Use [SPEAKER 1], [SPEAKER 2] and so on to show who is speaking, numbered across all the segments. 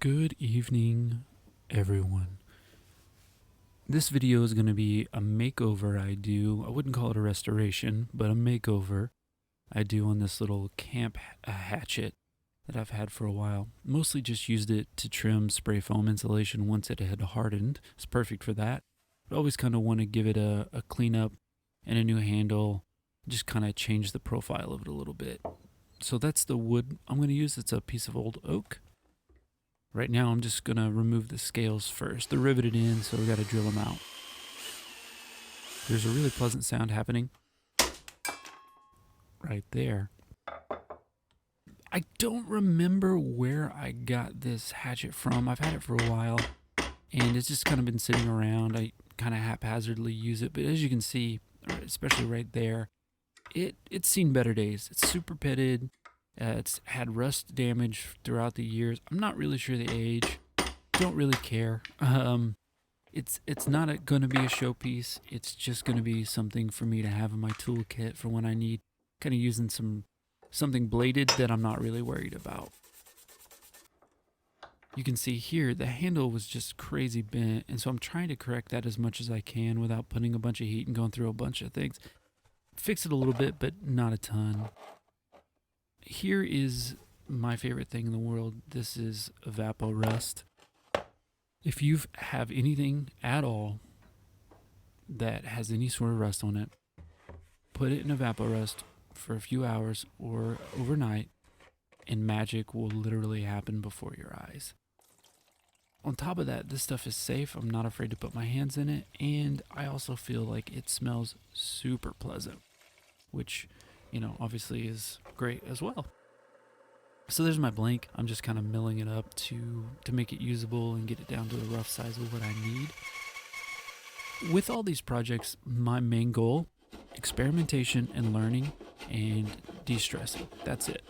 [SPEAKER 1] Good evening, everyone. This video is going to be a makeover I do. I wouldn't call it a restoration, but a makeover I do on this little camp hatchet that I've had for a while. Mostly just used it to trim spray foam insulation once it had hardened. It's perfect for that. But always kind of want to give it a cleanup and a new handle. Just kind of change the profile of it a little bit. So that's the wood I'm going to use. It's a piece of old oak. Right now I'm just going to remove the scales first. They're riveted in, so we got to drill them out. There's a really pleasant sound happening right there. I don't remember where I got this hatchet from. I've had it for a while, and it's just kind of been sitting around. I kind of haphazardly use it, but as you can see, especially right there, it's seen better days. It's super pitted. It's had rust damage throughout the years. I'm not really sure the age. Don't really care. It's not going to be a showpiece. It's just going to be something for me to have in my toolkit for when I need kind of using something bladed that I'm not really worried about. You can see here the handle was just crazy bent, and so I'm trying to correct that as much as I can without putting a bunch of heat and going through a bunch of things. Fix it a little bit, but not a ton. Here is my favorite thing in the world. This is Evapor Rust. If you have anything at all that has any sort of rust on it, put it in Evapor Rust for a few hours or overnight, and magic will literally happen before your eyes. On top of that, this stuff is safe. I'm not afraid to put my hands in it, and I also feel like it smells super pleasant, which, obviously is great as well. So there's my blank. I'm just kind of milling it up to make it usable and get it down to the rough size of what I need. With all these projects, my main goal, experimentation and learning and de-stressing. That's it.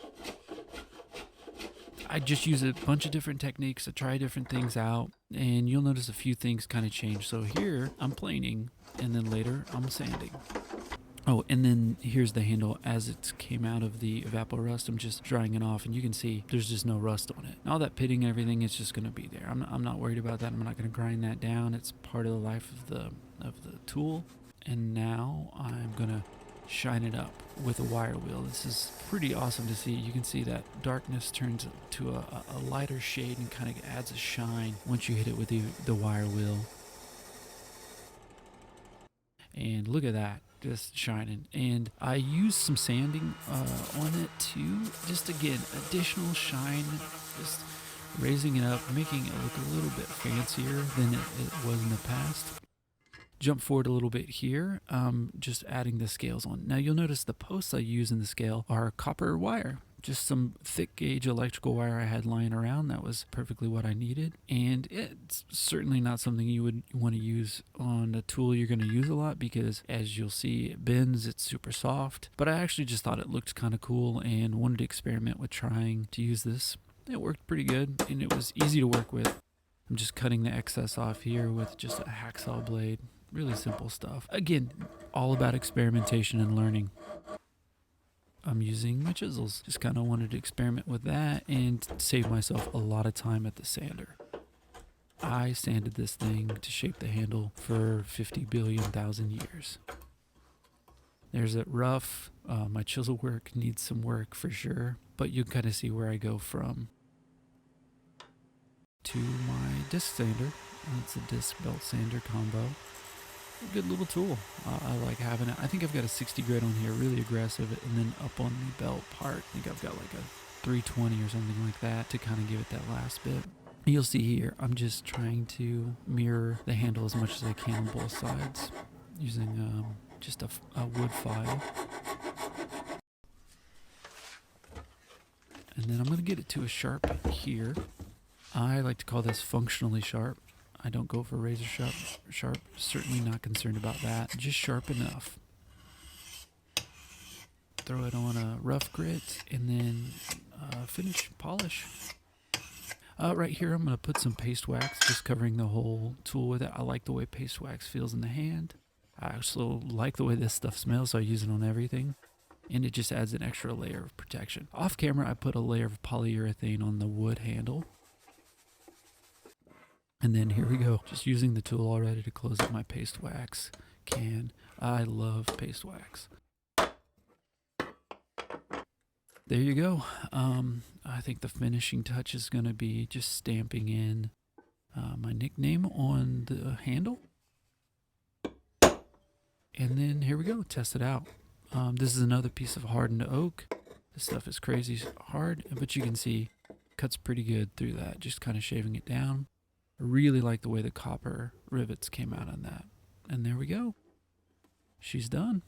[SPEAKER 1] I just use a bunch of different techniques. I try different things out, and you'll notice a few things kind of change. So here I'm planing, and then later I'm sanding. Oh, and then here's the handle. As it came out of the Evapor Rust, I'm just drying it off, and you can see there's just no rust on it. All that pitting and everything is just going to be there. I'm not worried about that. I'm not going to grind that down. It's part of the life of the tool. And now I'm going to shine it up with a wire wheel. This is pretty awesome to see. You can see that darkness turns to a lighter shade and kind of adds a shine once you hit it with the wire wheel. And look at that, just shining. And I used some sanding on it too, just again, additional shine, just raising it up, making it look a little bit fancier than it was in the past. Jump forward a little bit here, just adding the scales on. Now you'll notice the posts I use in the scale are copper wire. Just some thick gauge electrical wire I had lying around. That was perfectly what I needed. And it's certainly not something you would want to use on a tool you're going to use a lot, because as you'll see, it bends, it's super soft. But I actually just thought it looked kind of cool and wanted to experiment with trying to use this. It worked pretty good, and it was easy to work with. I'm just cutting the excess off here with just a hacksaw blade. Really simple stuff. Again, all about experimentation and learning. I'm using my chisels. Just kind of wanted to experiment with that and save myself a lot of time at the sander. I sanded this thing to shape the handle for 50 billion thousand years. There's it rough. My chisel work needs some work for sure, but you kind of see where I go from to my disc sander. It's a disc belt sander combo. A good little tool. I like having it. I think I've got a 60 grit on here, really aggressive, and then up on the belt part, I think I've got like a 320 or something like that to kind of give it that last bit. You'll see here, I'm just trying to mirror the handle as much as I can on both sides using just a wood file. And then I'm going to get it to a sharp here. I like to call this functionally sharp. I don't go for razor sharp, certainly not concerned about that. Just sharp enough. Throw it on a rough grit and then finish, polish. Right here I'm going to put some paste wax, just covering the whole tool with it. I like the way paste wax feels in the hand. I also like the way this stuff smells, so I use it on everything. And it just adds an extra layer of protection. Off camera, I put a layer of polyurethane on the wood handle. And then here we go, just using the tool already to close up my paste wax can. I love paste wax. There you go. I think the finishing touch is going to be just stamping in my nickname on the handle. And then here we go, test it out. This is another piece of hardened oak. This stuff is crazy hard, but you can see it cuts pretty good through that, just kind of shaving it down. I really like the way the copper rivets came out on that. And there we go. She's done.